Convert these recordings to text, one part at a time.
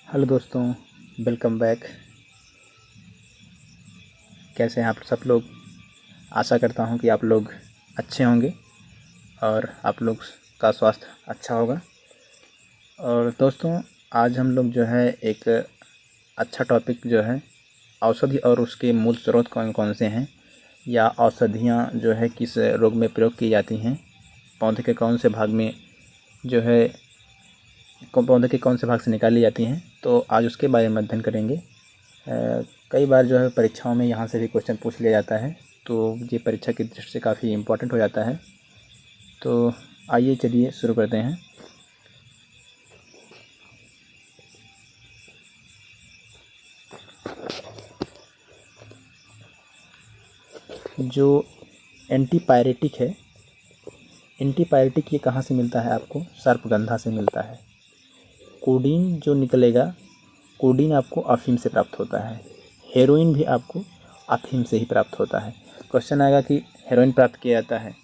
Hello दोस्तों, welcome back. कैसे हैं आप सब लोग? आशा करता हूं कि आप लोग अच्छे होंगे और आप लोग का स्वास्थ्य अच्छा होगा। और दोस्तों, आज हम लोग जो है एक अच्छा टॉपिक जो है औषधि और उसके मूल स्रोत कौन कौन से हैं, या औषधियाँ जो है किस रोग में प्रयोग की जाती हैं, पौधे के कौन से भाग में जो है पौधे के कौन से भाग से निकाली जाती हैं, तो आज उसके बारे में अध्ययन करेंगे। कई बार जो है परीक्षाओं में यहाँ से भी क्वेश्चन पूछ लिया जाता है, तो ये परीक्षा की दृष्टि से काफ़ी इम्पोर्टेंट हो जाता है। तो आइए चलिए शुरू करते हैं। जो एंटीपायरेटिक है, एंटीपायरेटिक ये कहाँ से मिलता है? आपको सर्पगंधा से मिलता है। कोडीन जो निकलेगा, कोडीन आपको अफीम से प्राप्त होता है। हेरोइन भी आपको अफीम से ही प्राप्त होता है। क्वेश्चन आएगा कि हेरोइन प्राप्त किया जाता है,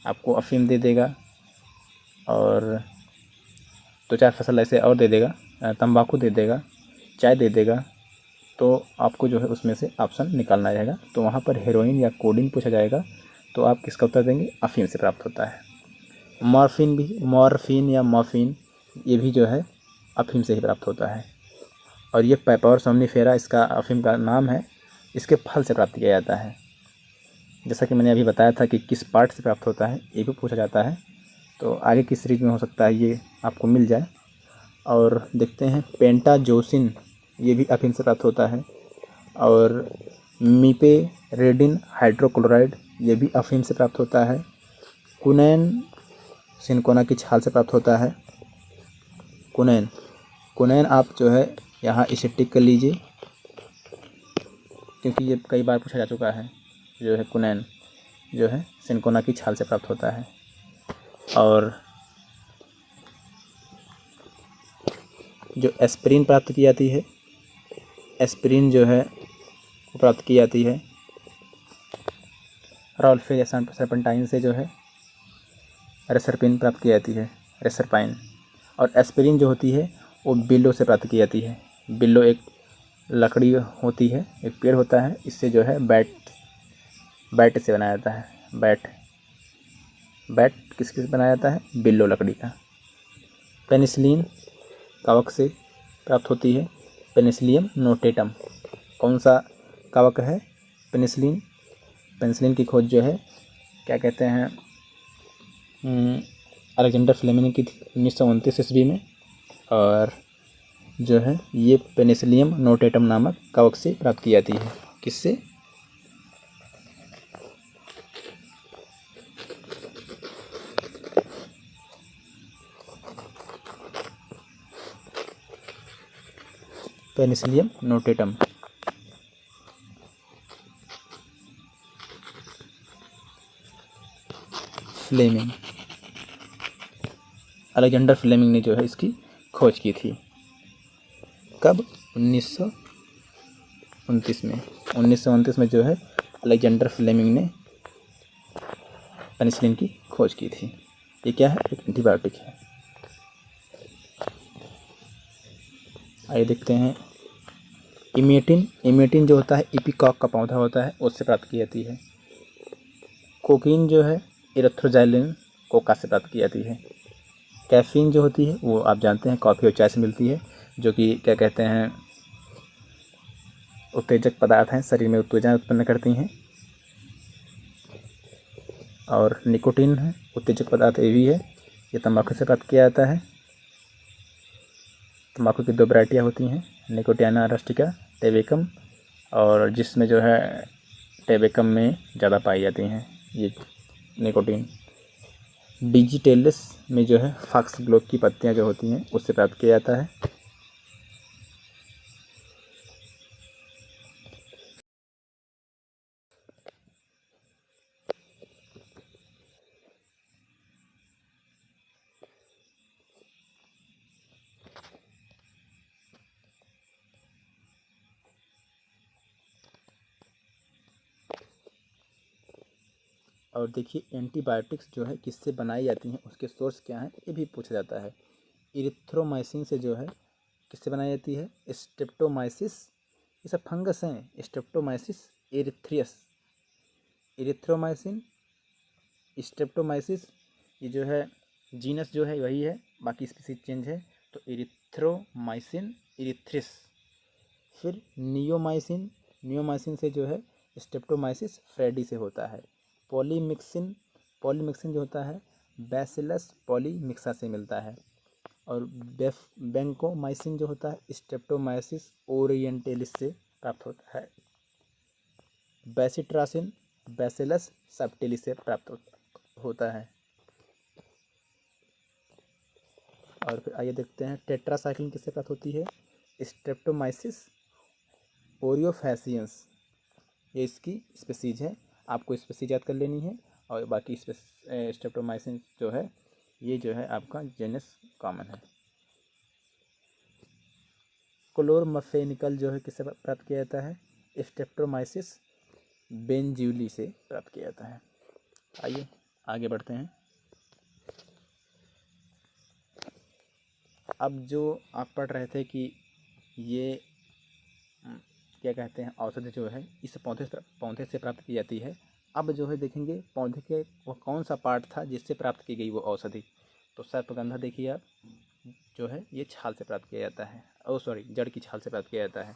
आपको अफीम दे देगा और दो चार फसल ऐसे और दे देगा, तंबाकू दे देगा, चाय दे देगा, तो आपको जो है उसमें से ऑप्शन निकालना रहेगा। तो वहाँ पर हेरोइन या कोडीन पूछा जाएगा, तो आप किसका उत्तर देंगे? अफीम से प्राप्त होता है। मॉर्फिन या मॉर्फिन, ये भी जो है अफीम से ही प्राप्त होता है। और ये पेपर सोम्निफेरा इसका अफीम का नाम है, इसके फल से प्राप्त किया जाता है। जैसा कि मैंने अभी बताया था कि किस पार्ट से प्राप्त होता है, ये भी पूछा जाता है। तो आगे की सीरीज में हो सकता है ये आपको मिल जाए। और देखते हैं, पेंटाजोसिन ये भी अफीम से प्राप्त होता है। और मीपेरेडिन हाइड्रोक्लोराइड ये भी अफीम से प्राप्त होता है। कुनैन सिनकोना की छाल से प्राप्त होता है। कुनैन आप जो है यहाँ इसे टिक कर लीजिए, क्योंकि ये कई बार पूछा जा चुका है। जो है कुनैन जो है सिनकोना की छाल से प्राप्त होता है। और जो एस्पिरिन प्राप्त की जाती है, एस्पिरिन जो है वो प्राप्त की जाती है रॉल्फे सर्पेंटाइन से, जो है रेसरपिन प्राप्त की जाती है, रेसरपाइन। और एस्पिरिन जो होती है वो बिल्लो से प्राप्त की जाती है। बिल्लो एक लकड़ी होती है, एक पेड़ होता है, इससे जो है बैट से बनाया जाता है। बैट किसके से बनाया जाता है? बिल्लो लकड़ी का। पेनिसिलिन कवक से प्राप्त होती है, पेनिसिलियम नोटेटम। कौन सा कवक है? पेनिसिलिन। पेनिसिलिन की खोज जो है क्या कहते हैं, अलेक्जेंडर फ्लेमिंग ने की थी 1929 ईस्वी में। और जो है ये पेनिसिलियम नोटेटम नामक कवक से प्राप्त की जाती है। किससे? Penicillium notatum. Fleming, Alexander Fleming ने जो है इसकी खोज की थी। कब? 1929 में। 1929 में जो है अलेक्जेंडर फ्लेमिंग ने पेनिसिलिन की खोज की थी। ये क्या है? एक एंटीबायोटिक है। आइए देखते हैं, इमेटिन जो होता है इपिकॉक का पौधा होता है, उससे प्राप्त की जाती है। कोकीन जो है इरेथ्रोजाइलिन कोका से प्राप्त की जाती है। कैफीन जो होती है वो आप जानते हैं कॉफ़ी और चाय से मिलती है, जो कि क्या कहते हैं, उत्तेजक पदार्थ हैं, शरीर में उत्तेजना उत्पन्न करती हैं। और निकोटीन है उत्तेजक पदार्थ, ये भी है, ये तंबाकू से प्राप्त किया जाता है। तंबाकू की दो वैरायटियाँ होती हैं, निकोटियाना रस्टिका, टेबेकम, और जिसमें जो है टेबेकम में ज़्यादा पाई जाती हैं ये निकोटीन। डिजिटेलिस में जो है फॉक्स ग्लोब की पत्तियाँ जो होती हैं उससे प्राप्त किया जाता है। और देखिए, एंटीबायोटिक्स जो है किससे बनाई जाती हैं, उसके सोर्स क्या हैं, ये भी पूछा जाता है। इरिथ्रोमाइसिन से जो है किससे बनाई जाती है? स्ट्रेप्टोमाइसिस, ये सब फंगस हैं। स्ट्रेप्टोमाइसिस एरिथ्रियस, एरिथ्रोमाइसिन, स्ट्रेप्टोमाइसिस, ये जो है जीनस जो है वही है, बाकी स्पीसीज चेंज है। तो एरिथ्रोमाइसिन एरिथ्रिस। फिर नियोमाइसिन, नियोमाइसिन से जो है स्ट्रेप्टोमाइसिस फ्रेडी से होता है। पॉलीमिक्सिन, पॉलीमिक्सिन जो होता है बैसिलस पॉलीमिक्सा से मिलता है। और बेंकोमाइसिन जो होता है स्ट्रेप्टोमाइसिस ओरिएंटेलिस से प्राप्त होता है। बेसिट्रासिन बैसिलस सबटिलिस से प्राप्त होता है। और फिर आइए देखते हैं टेट्रासाइक्लिन किससे प्राप्त होती है? स्ट्रेप्टोमाइसिस ओरियोफैसियंस, ये इसकी स्पीसीज है। आपको स्पीसीज याद कर लेनी है। और बाकी स्ट्रेप्टोमाइसिन जो है ये जो है आपका जेनस कॉमन है। क्लोरमफेनिकल जो है किससे प्राप्त किया जाता है? स्ट्रेप्टोमाइसिस बेंजुली से प्राप्त किया जाता है। आइए आगे बढ़ते हैं। अब जो आप पढ़ रहे थे कि ये क्या कहते हैं औषधि जो है इस पौधे से प्राप्त की जाती है। अब जो है देखेंगे पौधे के वो कौन सा पार्ट था जिससे प्राप्त की गई वो औषधि। तो सर्पगंधा देखिए आप, जो है ये छाल से प्राप्त किया जाता है। सॉरी, जड़ की छाल से प्राप्त किया जाता है।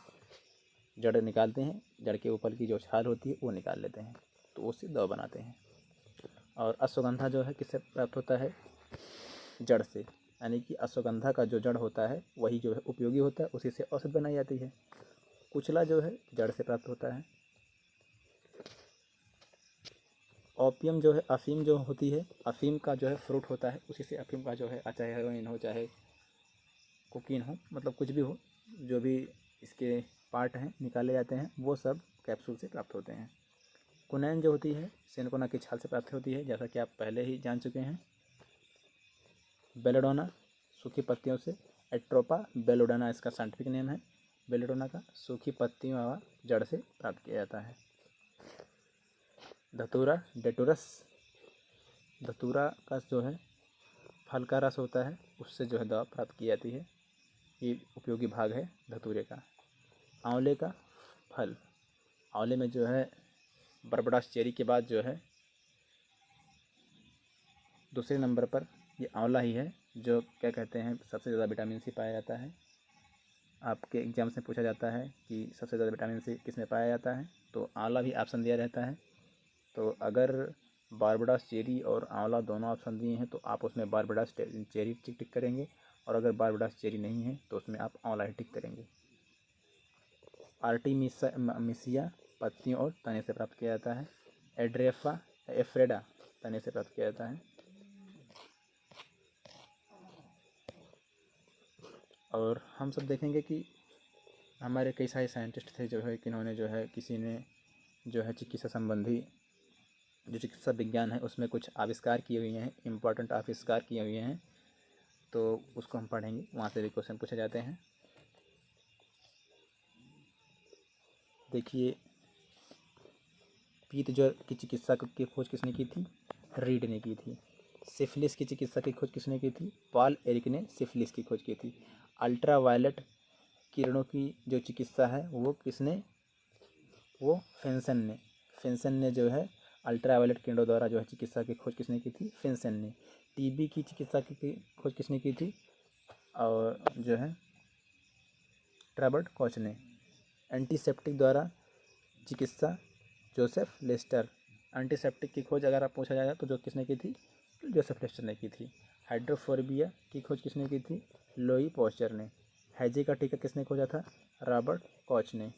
जड़ निकालते हैं, जड़ के ऊपर की जो छाल होती है वो निकाल लेते हैं, तो उससे दवा बनाते हैं। और अश्वगंधा जो है किससे प्राप्त होता है? जड़ से, यानी कि अश्वगंधा का जो जड़ होता है वही जो है उपयोगी होता है, उसी से औषधि बनाई जाती है। कुचला जो है जड़ से प्राप्त होता है। ओपियम जो है अफीम जो होती है, अफीम का जो है फ्रूट होता है, उसी से अफीम का जो है चाहे हेरोइन हो चाहे कोकीन हो, मतलब कुछ भी हो, जो भी इसके पार्ट हैं निकाले जाते हैं वो सब कैप्सूल से प्राप्त होते हैं। कुनैन जो होती है सेनकोना की छाल से प्राप्त होती है, जैसा कि आप पहले ही जान चुके हैं। बेलेडोना सूखी पत्तियों से, एट्रोपा बेलोडाना इसका साइंटिफिक नेम है। बेलेडोना का सूखी पत्तियों वाला जड़ से प्राप्त किया जाता है। धतूरा डेटोरस, धतूरा का जो है फल का रस होता है, उससे जो है दवा प्राप्त की जाती है। ये उपयोगी भाग है धतूरे का। आंवले का फल, आंवले में जो है बरबडास चेरी के बाद जो है दूसरे नंबर पर ये आंवला ही है, जो क्या कहते हैं सबसे ज़्यादा विटामिन सी पाया जाता है। आपके एग्जाम्स में पूछा जाता है कि सबसे ज़्यादा विटामिन सी किस में पाया जाता है, तो आंवला भी ऑप्शन दिया रहता है। तो अगर बारबडास चेरी और आंवला दोनों ऑप्शन दिए हैं तो आप उसमें बारबडास चेरी टिक करेंगे, और अगर बारबडास चेरी नहीं है तो उसमें आप आंवला ही टिक करेंगे। आर्टिमिसिया पत्तियों और तने से प्राप्त किया जाता है। एड्रेफा एफ्रेडा तने से प्राप्त किया जाता है। और हम सब देखेंगे कि हमारे कई सारे साइंटिस्ट थे जो है कि इन्होंने जो है किसी ने जो है चिकित्सा संबंधी जो चिकित्सा विज्ञान है उसमें कुछ आविष्कार किए हुए हैं, इम्पोर्टेंट आविष्कार किए हुए हैं, तो उसको हम पढ़ेंगे, वहाँ से भी क्वेश्चन पूछे जाते हैं। देखिए पीत ज्वर की चिकित्सा की खोज किसने की थी? रीड ने की थी। सिफिलिस की चिकित्सा की खोज किसने की थी? पॉल एरिक ने सिफिलिस की खोज की थी। अल्ट्रावायलेट किरणों की जो चिकित्सा है वो किसने? वो फिंसन ने जो है अल्ट्रावायलेट किरणों द्वारा जो है चिकित्सा की खोज किसने की थी? फिंसन ने। टीबी की चिकित्सा की खोज किसने की थी? और जो है रॉबर्ट कॉच ने। एंटीसेप्टिक द्वारा चिकित्सा जोसेफ लेस्टर। एंटीसेप्टिक की खोज अगर आप पूछा जाएगा तो जो किसने की थी? जोसेफ लेस्टर ने की थी। हाइड्रोफोबिया की खोज किसने की थी? लोई पॉस्चर ने। हैजे का टीका किसने खोजा था? रॉबर्ट कॉच ने।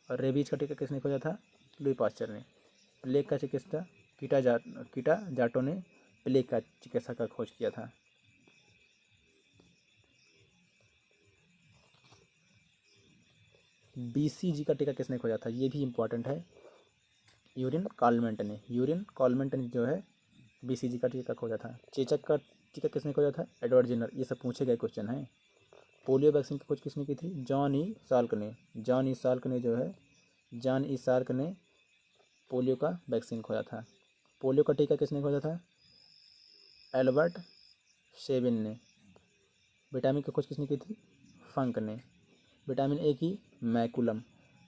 और रेबीज का टीका किसने खोजा था? लुई पास्चर ने। प्लेग का चिकित्सा कीटा जाटो ने प्लेग का चिकित्सा का खोज किया था। बीसीजी का टीका किसने खोजा था? ये भी इम्पोर्टेंट है, यूरिन कॉलमेंट ने। यूरिन कॉलमेंट ने जो है बीसीजी का टीका खोजा था। चेचक का टीका किसने खोजा था? Edward Jenner. ये सब पूछे गए क्वेश्चन हैं। पोलियो वैक्सीन की खोज किसने की थी? जॉन ई साल्क ने। जॉन ई साल्क ने पोलियो का वैक्सीन खोजा था। पोलियो का टीका किसने खोजा था? एल्बर्ट शेबिन ने। विटामिन की खोज किसने की थी? फंक ने। विटामिन ए की मैकुलम।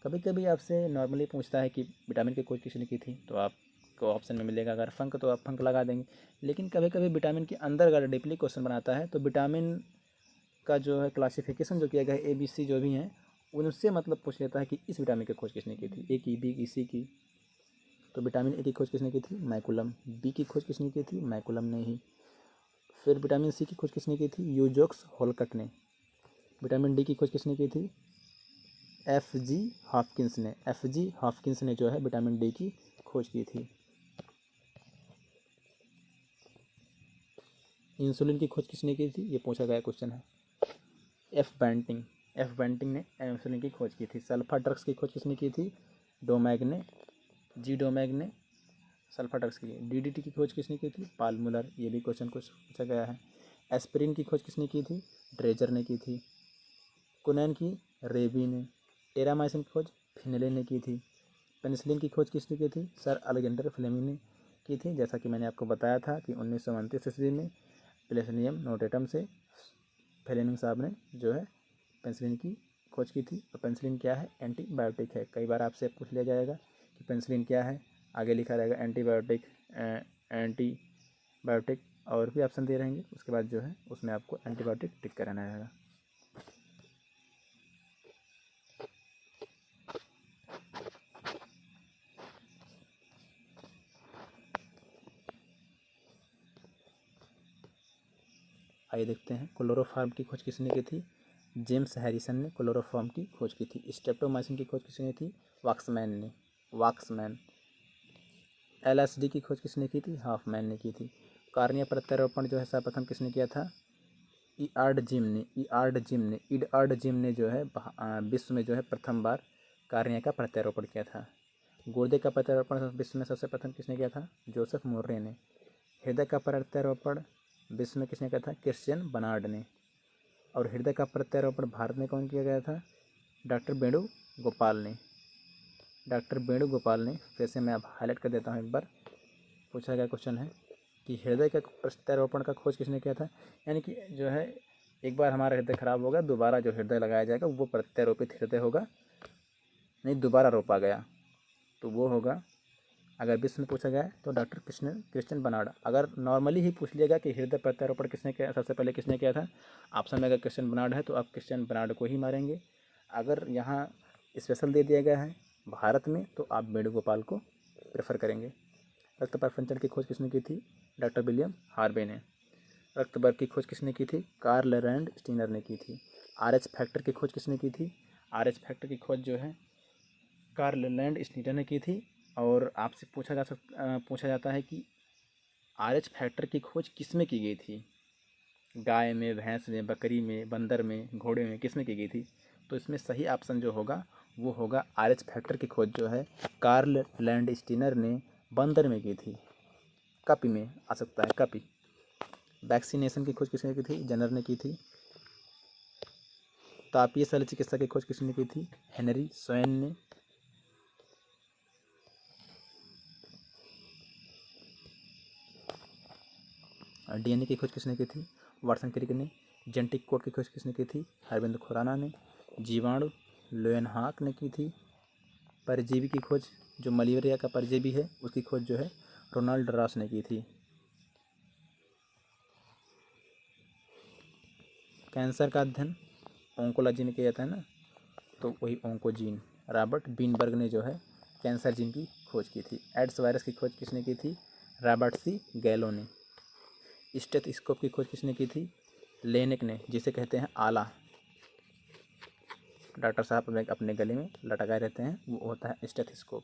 कभी कभी आपसे नॉर्मली पूछता है कि विटामिन की खोज किसने की थी, तो आपको ऑप्शन में मिलेगा अगर फंक तो आप फंक लगा देंगे। लेकिन कभी कभी विटामिन के अंदर अगर डीपली क्वेश्चन बनाता है तो विटामिन का जो है क्लासिफिकेशन जो किया गया है ABC जो भी हैं उनसे मतलब पूछ लेता है कि इस विटामिन की खोज किसने की थी, A की, B की, C की। तो विटामिन ए की खोज किसने की थी? मैकुलम। बी की खोज किसने की थी? मैकुलम ने ही। फिर विटामिन सी की खोज किसने की थी? यूजोक्स होलकट ने। विटामिन डी की खोज किसने की थी? FG हॉपकिंस ने। FG हॉपकिंस ने जो है विटामिन डी की खोज की थी। इंसुलिन की खोज किसने की थी? ये पूछा गया क्वेश्चन है। एफ बेंटिंग ने इंसुलिन की खोज की थी। सल्फा ड्रग्स की खोज किसने की थी? डोमैग ने। जी डोमैग ने सल्फा ड्रग्स की। DDT की खोज किसने की थी? पाल मुलर। ये भी क्वेश्चन कुछ पूछा गया है। एस्पिरिन की खोज किसने की थी? ड्रेजर ने की थी। कुनैन की रेबी ने। टेरामाइसिन की खोज फिनले ने की थी। पेनिसिलिन की खोज किसने की थी? सर अलेक्जेंडर फ्लेमिंग ने की थी। जैसा कि मैंने आपको बताया था कि 1929 ईस्वी में प्लेसनियम नोटेटम से फ्लेमिंग साहब ने जो है पेनिसिलिन की खोज की थी। और पेनिसिलिन क्या है? एंटीबायोटिक है। कई बार आपसे पूछ लिया जाएगा कि पेनिसिलिन क्या है, आगे लिखा रहेगा एंटीबायोटिक, एंटीबायोटिक और भी ऑप्शन दे रहेंगे। उसके बाद जो है उसमें आपको एंटीबायोटिक टिक कराना रहेगा। आइए देखते हैं क्लोरोफॉर्म की खोज किसने की थी? जेम्स हैरिसन ने क्लोरोफॉर्म की खोज की थी। स्ट्रेप्टोमाइसिन की खोज किसने की थी? वाक्समैन ने। वाक्समैन। LSD की खोज किसने की थी? हॉफमैन ने की थी। कार्निया प्रत्यारोपण जो है सर्वप्रथम किसने किया था? ईआर्ड जिम ने। ईडार्ड जिम ने जो है विश्व में जो है प्रथम बार कार्निया का प्रत्यारोपण किया था। गुर्दे का प्रत्यारोपण विश्व में सबसे प्रथम किसने किया था? जोसेफ मोर्रे ने। हृदय का प्रत्यारोपण विश्व में किसने किया था? क्रिश्चियन बर्नार्ड ने। और हृदय का प्रत्यारोपण भारत में कौन किया गया था? डॉक्टर वेणुगोपाल ने। डॉक्टर वेणुगोपाल ने। फिर से मैं अब हाईलाइट कर देता हूँ एक बार। पूछा गया क्वेश्चन है कि हृदय का प्रत्यारोपण का खोज किसने किया था? यानी कि जो है एक बार हमारा हृदय खराब होगा, दोबारा जो हृदय लगाया जाएगा वो प्रत्यारोपित हृदय होगा, नहीं दोबारा रोपा गया तो वो होगा। अगर विश्व में पूछा गया है तो डॉक्टर क्रिश्चियन बर्नार्ड। अगर नॉर्मली ही पूछ लिया गया कि हृदय प्रत्यारोपण किसने किया, सबसे पहले किसने किया था, ऑप्शन में अगर क्रिश्चियन बर्नार्ड है तो आप क्रिश्चियन बर्नार्ड को ही मारेंगे। अगर यहाँ स्पेशल दे दिया गया है भारत में तो आप वेणुगोपाल को प्रेफर करेंगे। रक्त प्रपंचन की खोज किसने की थी? डॉक्टर विलियम हार्वे ने। रक्त वर्ग की खोज किसने की थी? कार्ल रैंड स्टीनर ने की थी। RH फैक्टर की खोज किसने की थी? RH फैक्टर की खोज जो है कार्ल लैंड स्टीनर ने की थी। और आपसे पूछा जाता है कि RH फैक्टर की खोज किस में की गई थी? गाय में, भैंस में, बकरी में, बंदर में, घोड़े में, किस में की गई थी? तो इसमें सही ऑप्शन जो होगा वो होगा RH फैक्टर की खोज जो है कार्ल लैंड स्टीनर ने बंदर में की थी। कपी में आ सकता है, कपी। वैक्सीनेशन की खोज किसने की थी? जनर ने की थी। तापीय शल्य चिकित्सा की खोज किसने की थी? हेनरी स्वैन ने। DNA की खोज किसने की थी? वाटसन क्रिक ने। जेनेटिक कोड की खोज किसने की थी? अरविंद खुराना ने। जीवाणु लोएनहाक ने की थी। परजीवी की खोज जो मलेरिया का परजीवी है उसकी खोज जो है रोनाल्ड रॉस ने की थी। कैंसर का अध्ययन ओंकोलॉजी ने किया जाता है ना, तो वही ओंकोजीन। रॉबर्ट बीनबर्ग ने जो है कैंसर जीन की खोज की थी। एड्स वायरस की खोज किसने की थी? रॉबर्ट C गैलो ने। स्टेथोस्कोप की खोज किसने की थी? लेनेक ने, जिसे कहते हैं आला। डॉक्टर साहब अपने गले में लटकाए रहते हैं, वो होता है स्टेथोस्कोप।